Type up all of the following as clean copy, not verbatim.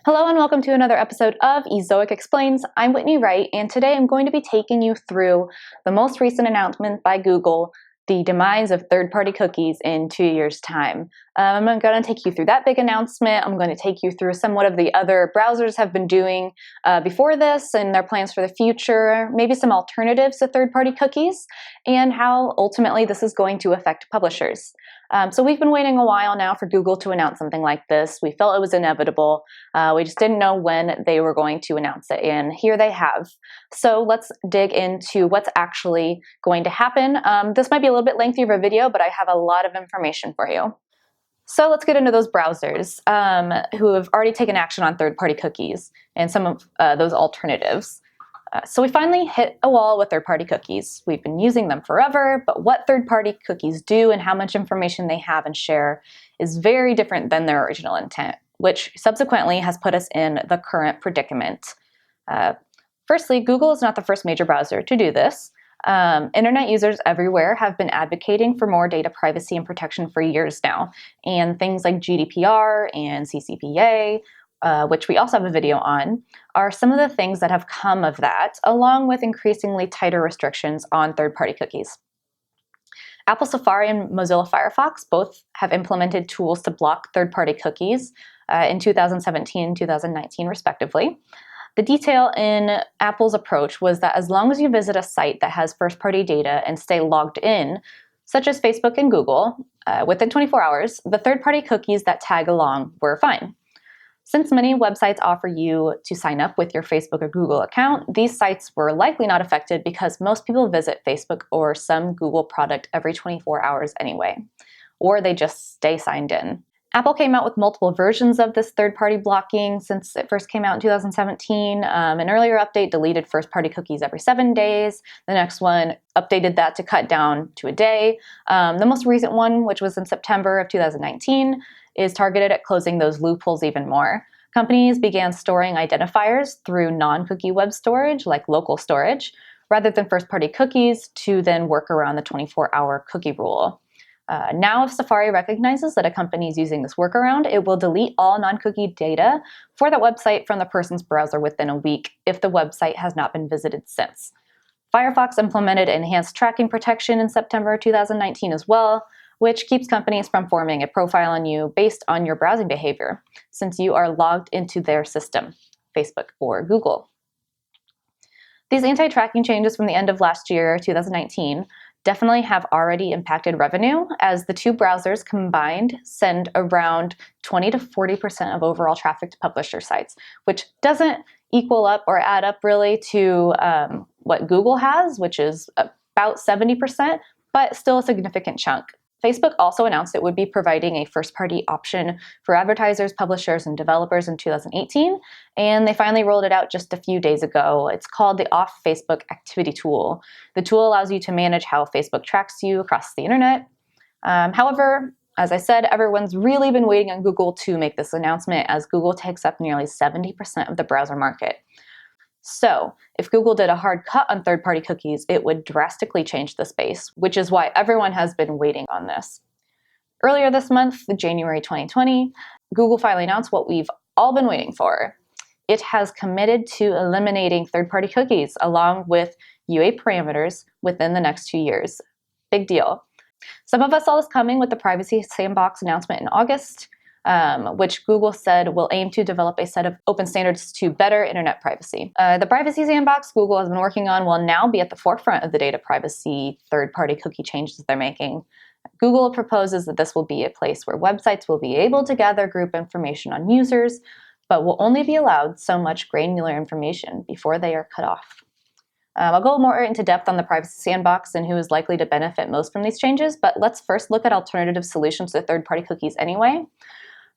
Hello and welcome to another episode of Ezoic Explains. I'm Whitney Wright, and today I'm going to be taking you through the most recent announcement by Google, the demise of third-party cookies in 2 years' time. I'm going to take you through that big announcement. I'm going to take you through somewhat of the other browsers have been doing before this and their plans for the future, maybe some alternatives to third-party cookies, and how ultimately this is going to affect publishers. So we've been waiting a while now for Google to announce something like this. We felt it was inevitable. We just didn't know when they were going to announce it, and here they have. So let's dig into what's actually going to happen. This might be a little bit lengthy of a video, but I have a lot of information for you. So let's get into those browsers who have already taken action on third-party cookies and some of those alternatives. So we finally hit a wall with third-party cookies. We've been using them forever, but what third-party cookies do and how much information they have and share is very different than their original intent, which subsequently has put us in the current predicament. Firstly, Google is not the first major browser to do this. Internet users everywhere have been advocating for more data privacy and protection for years now, and things like GDPR and CCPA, which we also have a video on, are some of the things that have come of that, along with increasingly tighter restrictions on third-party cookies. Apple Safari and Mozilla Firefox both have implemented tools to block third-party cookies in 2017 and 2019, respectively. The detail in Apple's approach was that as long as you visit a site that has first-party data and stay logged in, such as Facebook and Google, within 24 hours, the third-party cookies that tag along were fine. Since many websites offer you to sign up with your Facebook or Google account, these sites were likely not affected because most people visit Facebook or some Google product every 24 hours anyway, or they just stay signed in. Apple came out with multiple versions of this third-party blocking since it first came out in 2017. An earlier update deleted first-party cookies every 7 days. The next one updated that to cut down to a day. The most recent one, which was in September of 2019, is targeted at closing those loopholes even more. Companies began storing identifiers through non-cookie web storage, like local storage, rather than first-party cookies to then work around the 24-hour cookie rule. Now, if Safari recognizes that a company is using this workaround, it will delete all non-cookie data for that website from the person's browser within a week if the website has not been visited since. Firefox implemented enhanced tracking protection in September 2019 as well, which keeps companies from forming a profile on you based on your browsing behavior, since you are logged into their system, Facebook or Google. These anti-tracking changes from the end of last year, 2019, definitely have already impacted revenue, as the two browsers combined send around 20 to 40% of overall traffic to publisher sites, which doesn't equal up or add up really to what Google has, which is about 70%, but still a significant chunk. Facebook also announced it would be providing a first-party option for advertisers, publishers, and developers in 2018, and they finally rolled it out just a few days ago. It's called the Off Facebook Activity Tool. The tool allows you to manage how Facebook tracks you across the internet. However, as I said, everyone's really been waiting on Google to make this announcement, as Google takes up nearly 70% of the browser market. So, if Google did a hard cut on third-party cookies, it would drastically change the space, which is why everyone has been waiting on this. Earlier this month, January 2020, Google finally announced what we've all been waiting for. It has committed to eliminating third-party cookies along with UA parameters within the next 2 years. Big deal. Some of us saw this coming with the Privacy Sandbox announcement in August, which Google said will aim to develop a set of open standards to better internet privacy. The Privacy Sandbox Google has been working on will now be at the forefront of the data privacy third-party cookie changes they're making. Google proposes that this will be a place where websites will be able to gather group information on users, but will only be allowed so much granular information before they are cut off. I'll go more into depth on the Privacy Sandbox and who is likely to benefit most from these changes, but let's first look at alternative solutions to third-party cookies anyway.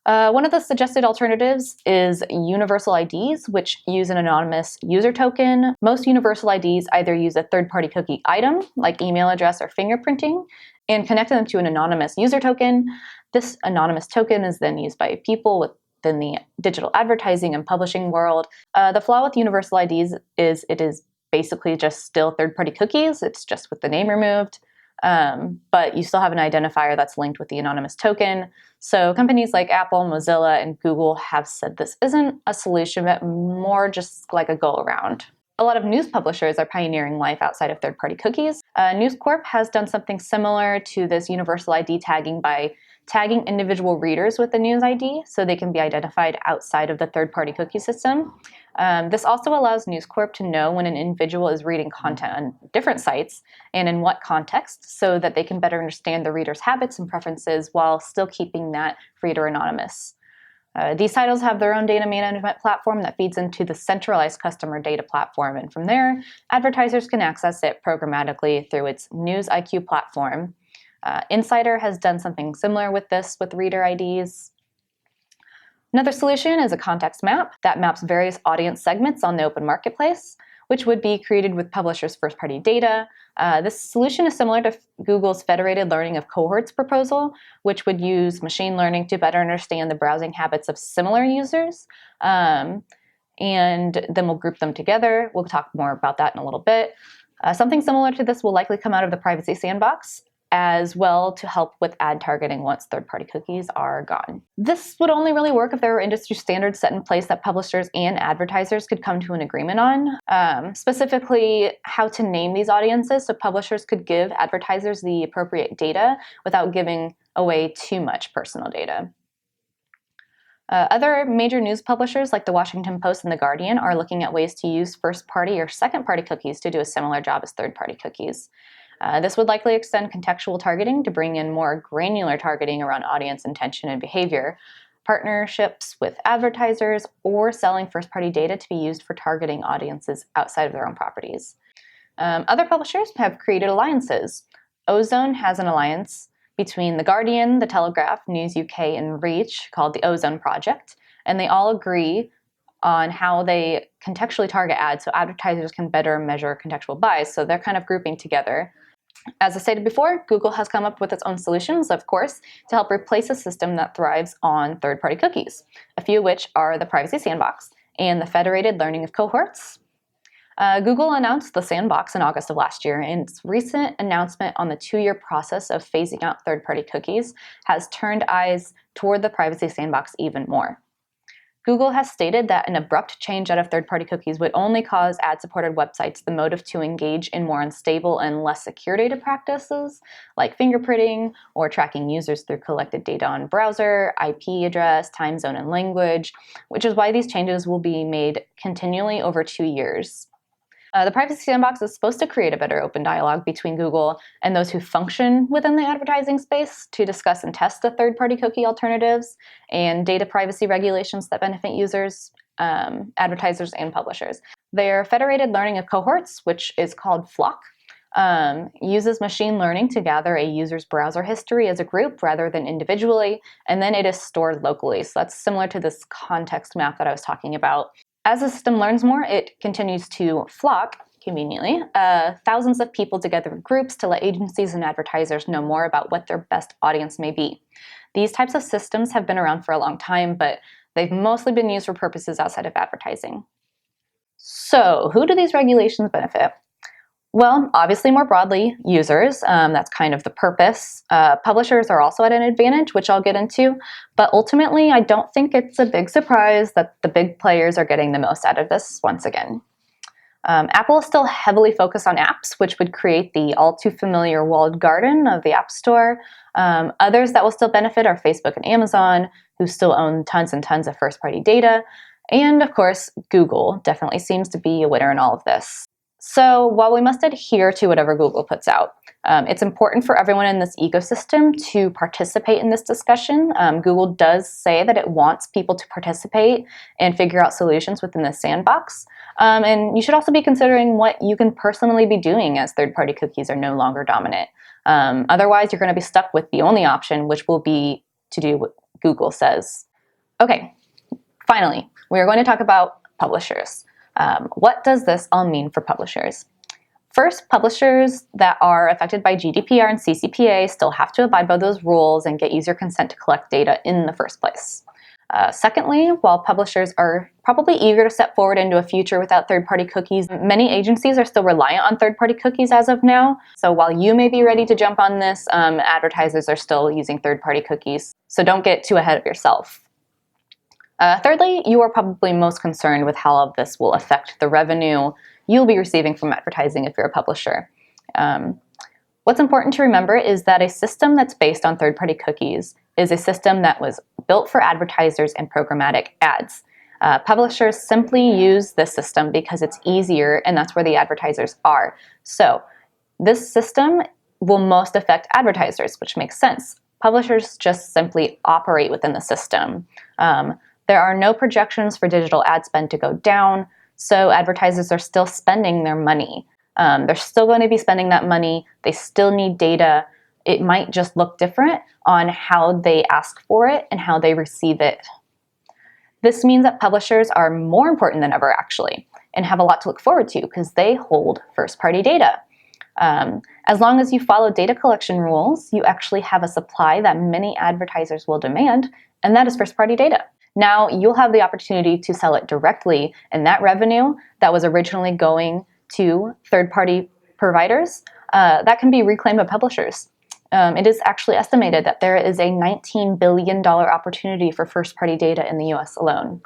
One of the suggested alternatives is universal IDs, which use an anonymous user token. Most universal IDs either use a third-party cookie item, like email address or fingerprinting, and connect them to an anonymous user token. This anonymous token is then used by people within the digital advertising and publishing world. The flaw with universal IDs is it is basically just still third-party cookies. It's just with the name removed. but you still have an identifier that's linked with the anonymous token. So companies like Apple, Mozilla, and Google have said this isn't a solution, but more just like a go-around. A lot of news publishers are pioneering life outside of third-party cookies. News Corp has done something similar to this universal ID tagging by tagging individual readers with the news ID so they can be identified outside of the third-party cookie system. This also allows News Corp to know when an individual is reading content on different sites and in what context, so that they can better understand the reader's habits and preferences while still keeping that reader anonymous. These titles have their own data management platform that feeds into the centralized customer data platform, and from there, advertisers can access it programmatically through its News IQ platform. Insider has done something similar with this with reader IDs. Another solution is a context map that maps various audience segments on the open marketplace, which would be created with publishers' first-party data. This solution is similar to Google's federated learning of cohorts proposal, which would use machine learning to better understand the browsing habits of similar users, and then we'll group them together. We'll talk more about that in a little bit. Something similar to this will likely come out of the privacy sandbox as well to help with ad targeting once third-party cookies are gone. This would only really work if there were industry standards set in place that publishers and advertisers could come to an agreement on, specifically how to name these audiences so publishers could give advertisers the appropriate data without giving away too much personal data. Other major news publishers like the Washington Post and the Guardian are looking at ways to use first-party or second-party cookies to do a similar job as third-party cookies. This would likely extend contextual targeting to bring in more granular targeting around audience intention and behavior, partnerships with advertisers, or selling first-party data to be used for targeting audiences outside of their own properties. Other publishers have created alliances. Ozone has an alliance between The Guardian, The Telegraph, News UK, and Reach called the Ozone Project, and they all agree on how they contextually target ads so advertisers can better measure contextual buys, so they're kind of grouping together. As I stated before, Google has come up with its own solutions, of course, to help replace a system that thrives on third-party cookies, a few of which are the privacy sandbox and the federated learning of cohorts. Google announced the sandbox in August of last year, and its recent announcement on the 2-year process of phasing out third-party cookies has turned eyes toward the privacy sandbox even more. Google has stated that an abrupt change out of third-party cookies would only cause ad-supported websites the motive to engage in more unstable and less secure data practices, like fingerprinting or tracking users through collected data on browser, IP address, time zone, and language, which is why these changes will be made continually over 2 years. The privacy sandbox is supposed to create a better open dialogue between Google and those who function within the advertising space to discuss and test the third-party cookie alternatives and data privacy regulations that benefit users, advertisers, and publishers. Their federated learning of cohorts, which is called Flock, uses machine learning to gather a user's browser history as a group rather than individually, and then it is stored locally. So that's similar to this context map that I was talking about. As the system learns more, it continues to flock, conveniently, thousands of people together in groups to let agencies and advertisers know more about what their best audience may be. These types of systems have been around for a long time, but they've mostly been used for purposes outside of advertising. So, who do these regulations benefit? Well, obviously more broadly, users. That's kind of the purpose. Publishers are also at an advantage, which I'll get into. But ultimately, I don't think it's a big surprise that the big players are getting the most out of this once again. Apple is still heavily focused on apps, which would create the all too familiar walled garden of the App Store. Others that will still benefit are Facebook and Amazon, who still own tons and tons of first-party data. And of course, Google definitely seems to be a winner in all of this. So while we must adhere to whatever Google puts out, it's important for everyone in this ecosystem to participate in this discussion. Google does say that it wants people to participate and figure out solutions within the sandbox. And you should also be considering what you can personally be doing as third-party cookies are no longer dominant. Otherwise, you're going to be stuck with the only option, which will be to do what Google says. Okay, finally, we are going to talk about publishers. What does this all mean for publishers? First, publishers that are affected by GDPR and CCPA still have to abide by those rules and get user consent to collect data in the first place. Secondly, while publishers are probably eager to step forward into a future without third-party cookies, many agencies are still reliant on third-party cookies as of now. So while you may be ready to jump on this, advertisers are still using third-party cookies. So don't get too ahead of yourself. Thirdly, you are probably most concerned with how all of this will affect the revenue you'll be receiving from advertising if you're a publisher. What's important to remember is that a system that's based on third-party cookies is a system that was built for advertisers and programmatic ads. Publishers simply use this system because it's easier and that's where the advertisers are. So this system will most affect advertisers, which makes sense. Publishers just simply operate within the system. There are no projections for digital ad spend to go down, so advertisers are still spending their money. They're still going to be spending that money. They still need data. It might just look different on how they ask for it and how they receive it. This means that publishers are more important than ever, actually, and have a lot to look forward to because they hold first-party data. As long as you follow data collection rules, you actually have a supply that many advertisers will demand, and that is first-party data. Now, you'll have the opportunity to sell it directly, and that revenue that was originally going to third-party providers, that can be reclaimed by publishers. It is actually estimated that there is a $19 billion opportunity for first-party data in the US alone.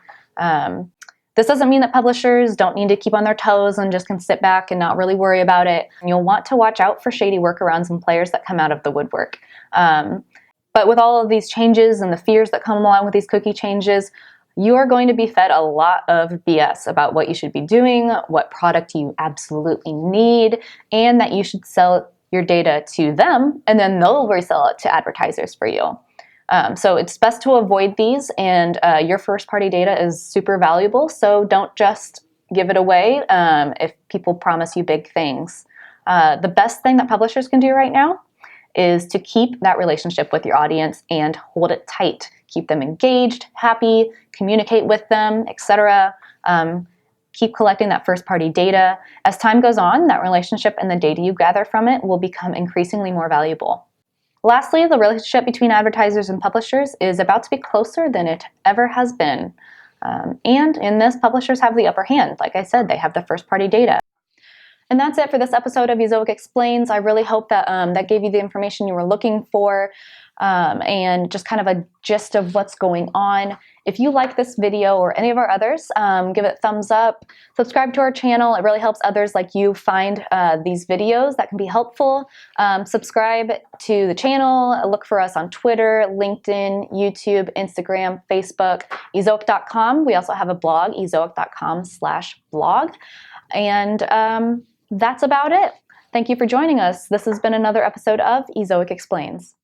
This doesn't mean that publishers don't need to keep on their toes and just can sit back and not really worry about it. You'll want to watch out for shady workarounds and players that come out of the woodwork. But with all of these changes and the fears that come along with these cookie changes, you are going to be fed a lot of BS about what you should be doing, what product you absolutely need, and that you should sell your data to them, and then they'll resell it to advertisers for you. So it's best to avoid these, and your first-party data is super valuable, so don't just give it away if people promise you big things. The best thing that publishers can do right now is to keep that relationship with your audience and hold it tight. Keep them engaged, happy, communicate with them, etc. Keep collecting that first-party data. As time goes on, that relationship and the data you gather from it will become increasingly more valuable. Lastly, the relationship between advertisers and publishers is about to be closer than it ever has been. And in this, publishers have the upper hand. Like I said, they have the first-party data. And that's it for this episode of Ezoic Explains. I really hope that that gave you the information you were looking for and just kind of a gist of what's going on. If you like this video or any of our others, give it a thumbs up, subscribe to our channel. It really helps others like you find these videos that can be helpful. Subscribe to the channel. Look for us on Twitter, LinkedIn, YouTube, Instagram, Facebook, ezoic.com. We also have a blog, ezoic.com/blog. And that's about it. Thank you for joining us. This has been another episode of Ezoic Explains.